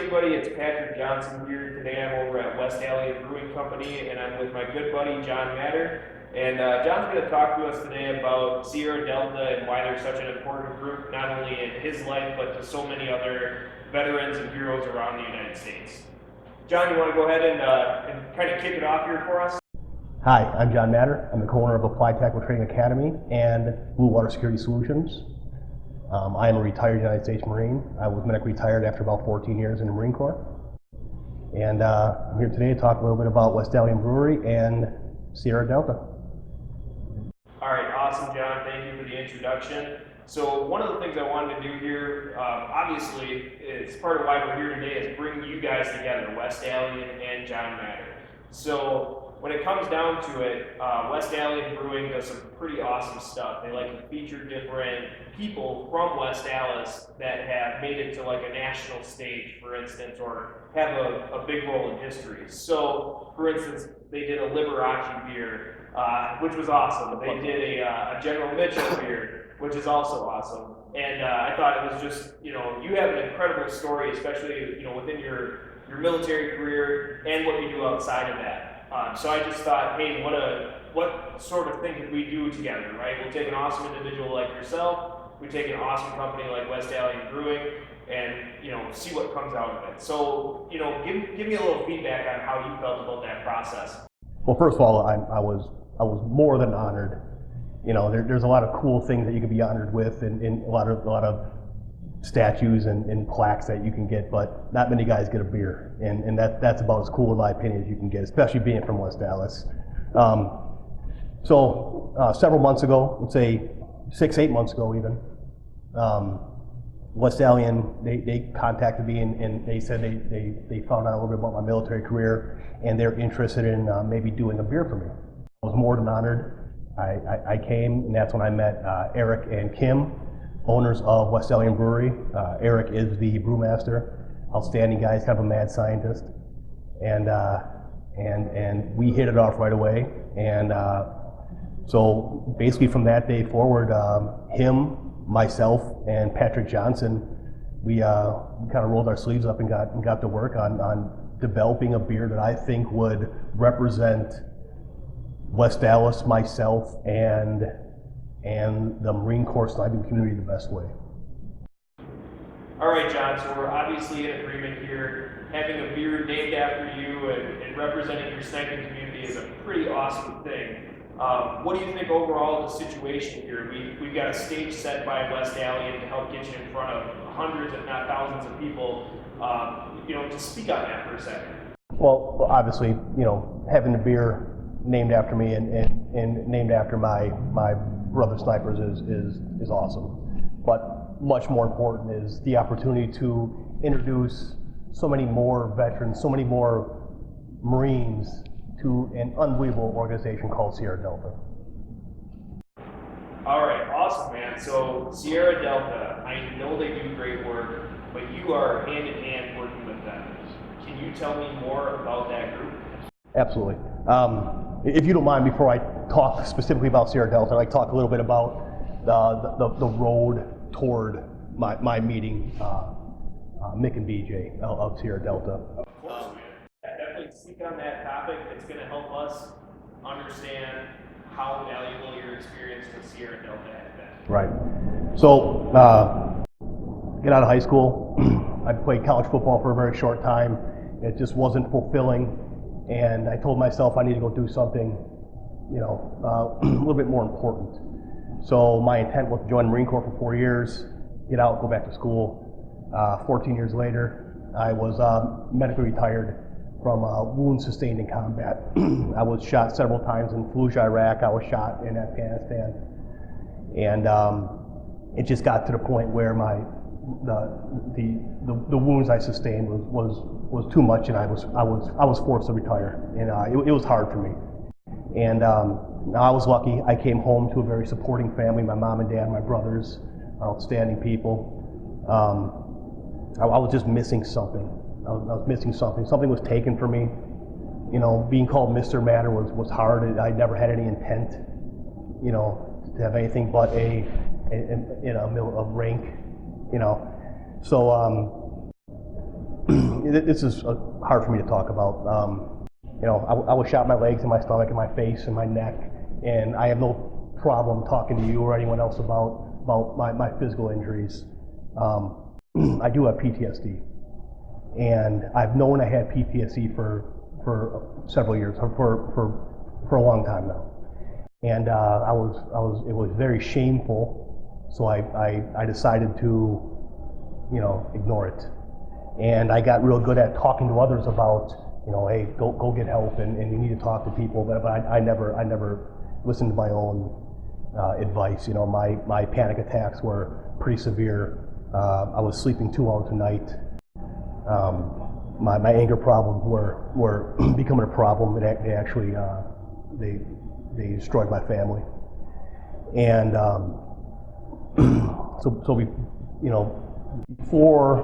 everybody, it's Patrick Johnson here. Today I'm over at West Alien Brewing Company, and I'm with my good buddy John Matter. And John's going to talk to us today about Sierra Delta and why they're such an important group, not only in his life, but to so many other veterans and heroes around the United States. John, you want to go ahead and kind of kick it off here for us? Hi, I'm John Matter. I'm the co-owner of Applied Tactical Training Academy and Blue Water Security Solutions. I am a retired United States Marine. I was medically retired after about 14 years in the Marine Corps. And I'm here today to talk a little bit about West Alien Brewery and Sierra Delta. All right, awesome, John. Thank you for the introduction. So one of the things I wanted to do here, obviously, it's part of why we're here today, is bring you guys together, West Alien and John Matter. So when it comes down to it, West Alien Brewing does some pretty awesome stuff. They like to feature different people from West Allis that have made it to like a national stage, for instance, or have a big role in history. So, for instance, they did a Liberace beer, which was awesome. They did a General Mitchell beer, which is also awesome. And I thought it was just, you have an incredible story, especially, within your military career and what you do outside of that. So I just thought, hey, what sort of thing could we do together, right? We'll take an awesome individual like yourself, we take an awesome company like West Alien Brewing, and see what comes out of it. So give me a little feedback on how you felt about that process. Well, first of all, I was more than honored. There's a lot of cool things that you can be honored with, and a lot of statues and plaques that you can get, but not many guys get a beer, and that's about as cool in my opinion as you can get, especially being from West Allis. So several months ago, let's say 6-8 months ago even, West Alien, they contacted me and they said they found out a little bit about my military career and they're interested in maybe doing a beer for me. I was more than honored. I came, and that's when I met Eric and Kim, owners of West Alien Brewery. Eric is the brewmaster, outstanding guy. He's kind of a mad scientist, and we hit it off right away. And so basically from that day forward, him, myself, and Patrick Johnson, we kind of rolled our sleeves up and got to work on developing a beer that I think would represent West Allis, myself, and the Marine Corps sniping community the best way. All right, John, so we're obviously in agreement here. Having a beer named after you and representing your sniping community is a pretty awesome thing. What do you think overall of the situation here? We've got a stage set by West Alien to help get you in front of hundreds, if not thousands of people. To speak on that for a second. Well, obviously, having a beer named after me and named after my brother snipers is awesome. But much more important is the opportunity to introduce so many more veterans, so many more Marines to an unbelievable organization called Sierra Delta. All right, awesome, man. So Sierra Delta, I know they do great work, but you are hand in hand working with them. Can you tell me more about that group? Absolutely. If you don't mind, before I talk specifically about Sierra Delta, I'd like to talk a little bit about the road toward my meeting, Mick and BJ of Sierra Delta. Of course, man. Definitely speak on that topic. It's going to help us understand how valuable your experience with Sierra Delta has been. Right. So, get out of high school. I played college football for a very short time. It just wasn't fulfilling. And I told myself I need to go do something, a little bit more important. So my intent was to join the Marine Corps for 4 years, get out, go back to school. 14 years later, I was medically retired from wounds sustained in combat. I was shot several times in Fallujah, Iraq. I was shot in Afghanistan, and it just got to the point where the wounds I sustained was too much, and I was forced to retire, and it was hard for me. And I was lucky. I came home to a very supporting family. My mom and dad, my brothers, are outstanding people. I was just missing something. I was missing something. Something was taken from me. Being called Mr. Matter was hard. I never had any intent, to have anything but a rank, So this is hard for me to talk about. You know, I was shot in my legs and my stomach and my face and my neck, and I have no problem talking to you or anyone else about my physical injuries. I do have PTSD, and I've known I had PTSD for several years, for a long time now. And it was very shameful, so I decided to, you know, ignore it. And I got real good at talking to others about, you know, hey, go get help, and you need to talk to people. But I never listened to my own advice. You know, my panic attacks were pretty severe. I was sleeping 2 hours a night. My anger problems were becoming a problem. They actually they destroyed my family. And so we, you know, before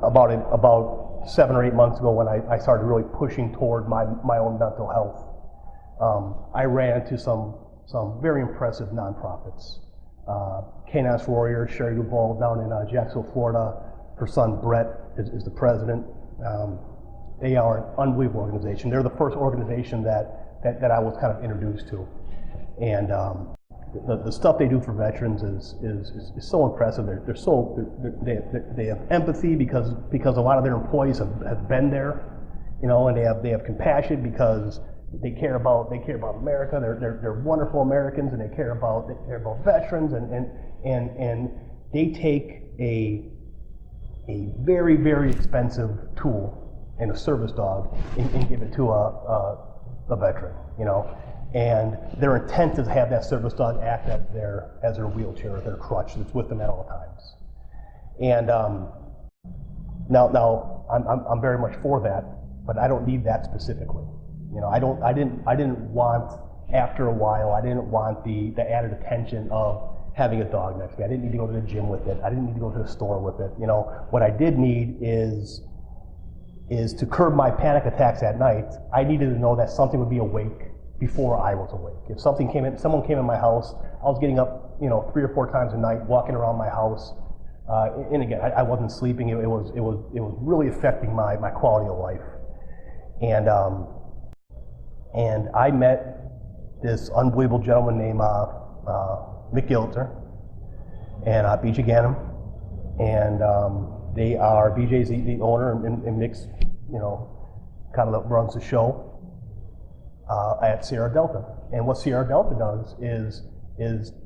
about 7 or 8 months ago, when I started really pushing toward my own mental health, I ran into some very impressive nonprofits. K9 Warrior, Sherry Duvall down in Jacksonville, Florida. Her son Brett is the president. They are an unbelievable organization. They're the first organization that I was kind of introduced to. And the stuff they do for veterans is so impressive. They have empathy because a lot of their employees have been there, you know, and they have compassion because they care about America. They're wonderful Americans, and they care about veterans, and they take a very, very expensive tool and a service dog and give it to a veteran, you know. And their intent is to have that service dog act as their wheelchair or their crutch that's with them at all times. And now I'm very much for that, but I don't need that specifically. You know, I didn't want, after a while, I didn't want the added attention of having a dog next to me. I didn't need to go to the gym with it. I didn't need to go to the store with it. You know, what I did need is to curb my panic attacks at night. I needed to know that something would be awake before I was awake. If someone came in my house, I was getting up, you know, 3 or 4 times a night, walking around my house. And again, I wasn't sleeping. It was really affecting my quality of life. And I met this unbelievable gentleman named Mick Giltzer and BJ Ganem, and BJ's the owner, and Mick's, you know, kind of runs the show at Sierra Delta. And what Sierra Delta does is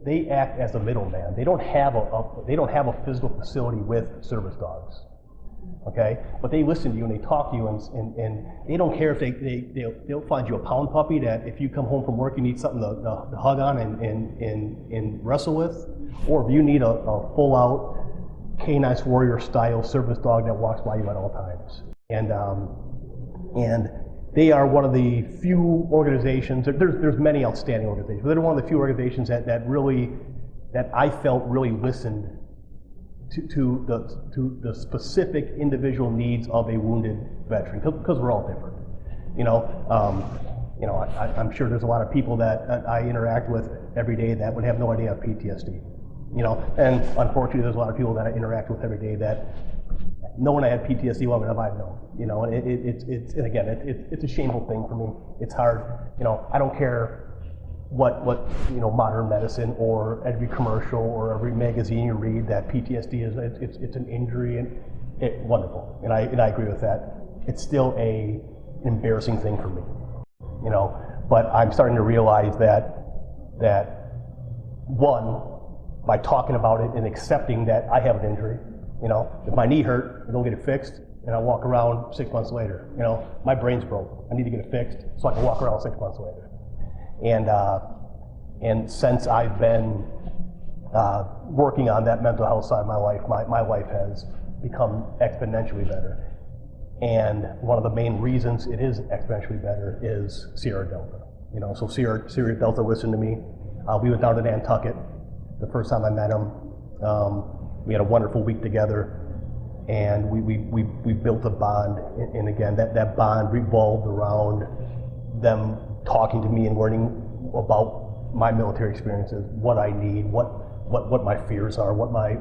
they act as a middleman. They don't have a physical facility with service dogs. Okay, but they listen to you and they talk to you, and they don't care if they'll find you a pound puppy that if you come home from work you need something to hug on and wrestle with, or if you need a full out K9 Warrior style service dog that walks by you at all times. And they are one of the few organizations. There's many outstanding organizations, but they're one of the few organizations that I felt really listened to the specific individual needs of a wounded veteran, because we're all different. You know, I'm sure there's a lot of people that I interact with every day that would have no idea of PTSD. You know, and unfortunately, there's a lot of people that I interact with every day that knowing I had PTSD long enough, I've known. You know, and it's a shameful thing for me. It's hard. You know, I don't care what you know, modern medicine or every commercial or every magazine you read that PTSD is it's an injury, and wonderful, and I agree with that. It's still an embarrassing thing for me, you know. But I'm starting to realize that one, by talking about it and accepting that I have an injury, you know, if my knee hurt, I go get it fixed, and I walk around 6 months later. You know, my brain's broke. I need to get it fixed so I can walk around 6 months later. And since I've been working on that mental health side of my life, my life has become exponentially better. And one of the main reasons it is exponentially better is Sierra Delta. You know, so Sierra Delta listened to me. We went down to Nantucket the first time I met him. We had a wonderful week together, and we built a bond. And again, that bond revolved around them talking to me and learning about my military experiences, what I need, what my fears are, what my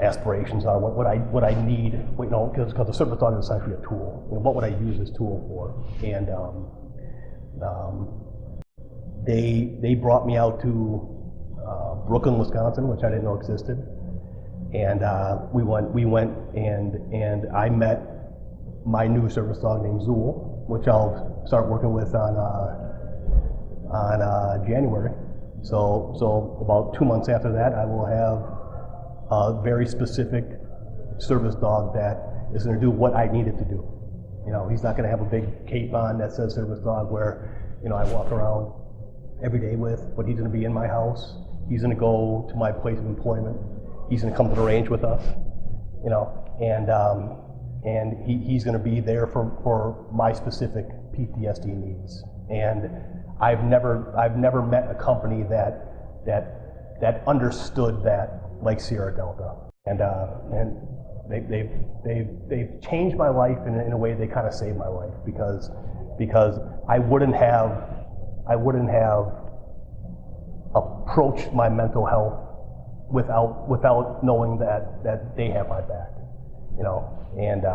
aspirations are, what I need, because the service dog is essentially a tool. What would I use this tool for? And they brought me out to Brooklyn, Wisconsin, which I didn't know existed, and we went and I met my new service dog named Zool, which I'll start working with on January. So about 2 months after that, I will have a very specific service dog that is going to do what I need it to do. He's not going to have a big cape on that says service dog where, I walk around every day with, but he's going to be in my house. He's going to go to my place of employment. He's going to come to the range with us, and he's going to be there for my specific PTSD needs. And I've never met a company that understood that like Sierra Delta, and they've changed my life in a way. They kind of saved my life because I wouldn't have approached my mental health without knowing that they have my back, and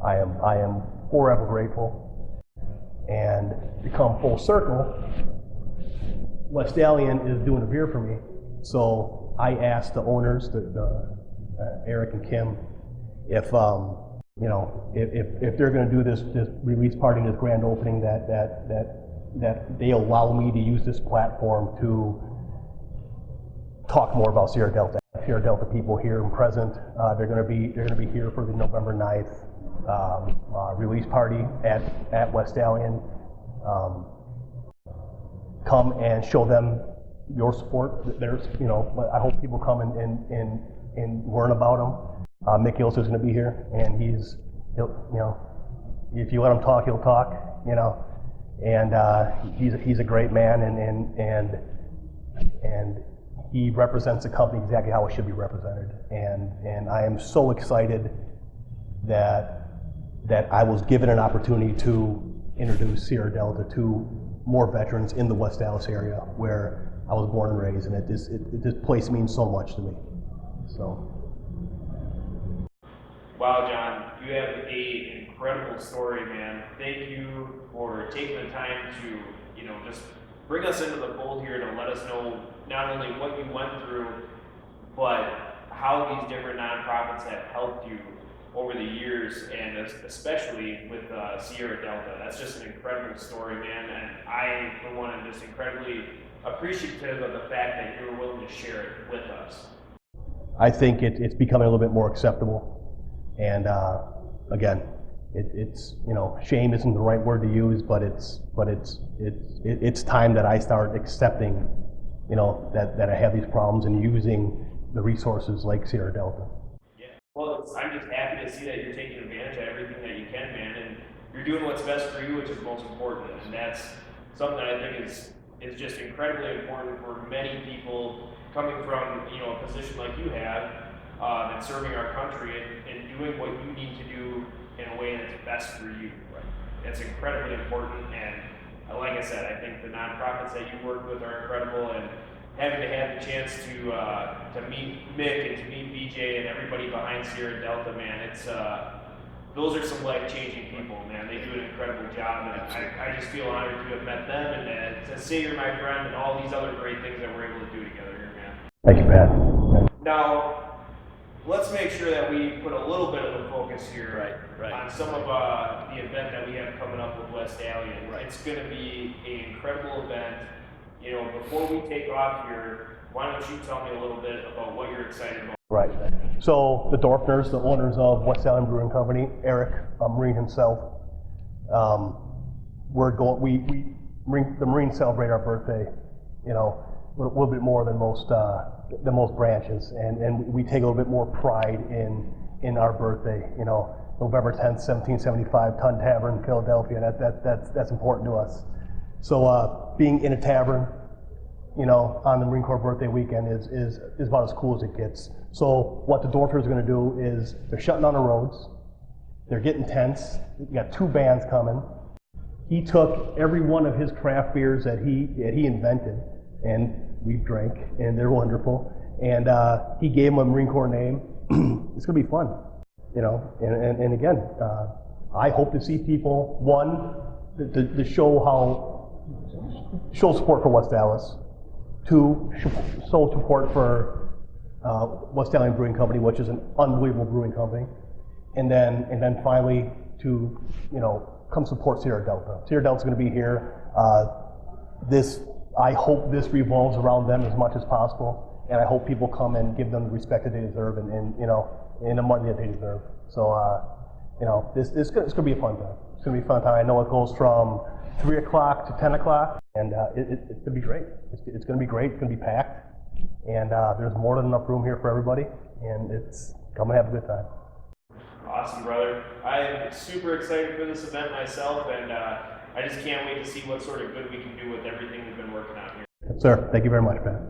I am forever grateful. And to come full circle, West Alien is doing a beer for me, so I asked the owners, Eric and Kim, if they're going to do this release party, this grand opening, that they allow me to use this platform to talk more about Sierra Delta. Sierra Delta people here and present. They're going to be here for the November 9th release party at West Alien. Come and show them your support. I hope people come and learn about them. Mick Ilse is going to be here, and if you let him talk, he'll talk. And he's a great man, and he represents the company exactly how it should be represented. And I am so excited that I was given an opportunity to introduce Sierra Delta to more veterans in the West Dallas area where I was born and raised, and this place means so much to me. So. Wow, John, you have an incredible story, man. Thank you for taking the time to, just bring us into the fold here to let us know not only what you went through, but how these different nonprofits have helped you over the years, and especially with Sierra Delta. That's just an incredible story, man, and I, for one, am just incredibly appreciative of the fact that you were willing to share it with us. I think it's becoming a little bit more acceptable, and again, it's shame isn't the right word to use, but it's time that I start accepting, that I have these problems and using the resources like Sierra Delta. Well, I'm just happy to see that you're taking advantage of everything that you can, man, and you're doing what's best for you, which is most important, and that's something that I think is just incredibly important for many people coming from a position like you have, and serving our country and doing what you need to do in a way that's best for you. Right? That's incredibly important, and like I said, I think the nonprofits that you work with are incredible, and having to have the chance to meet Mick and to meet BJ and everybody behind Sierra Delta, man, those are some life-changing people, man. They do an incredible job, and I just feel honored to have met them and to say you're my friend and all these other great things that we're able to do together here, man. Thank you, Pat. Now, let's make sure that we put a little bit of a focus here on some of the event that we have coming up with West Alien. Right. It's going to be an incredible event. Before we take off here, why don't you tell me a little bit about what you're excited about? Right. So the Dorfners, the owners of West Salem Brewing Company, Eric, Marine himself, the Marines celebrate our birthday, a little bit more than most branches, and we take a little bit more pride in our birthday. November 10th, 1775, Ton Tavern, Philadelphia. That's important to us. So being in a tavern, on the Marine Corps birthday weekend is about as cool as it gets. So what the Dorfers are going to do is they're shutting down the roads. They're getting tents. We got 2 bands coming. He took every one of his craft beers that he invented, and we drank, and they're wonderful. And he gave him a Marine Corps name. It's going to be fun, you know. And again, I hope to see people, one, to show support for West Dallas. Two, show support for West Allen Brewing Company, which is an unbelievable brewing company. And then finally to, you know, come support Sierra Delta. Sierra Delta's going to be here. I hope this revolves around them as much as possible, and I hope people come and give them the respect that they deserve, and you know, in the money that they deserve. So, you know, it's going to be a fun time. It's going to be a fun time. I know it goes from 3 o'clock to 10 o'clock, and it's going to be great. It's going to be great. It's going to be packed, and there's more than enough room here for everybody, and come and have a good time. Awesome, brother. I'm super excited for this event myself, and I just can't wait to see what sort of good we can do with everything we've been working on here. Sir, thank you very much, Pat.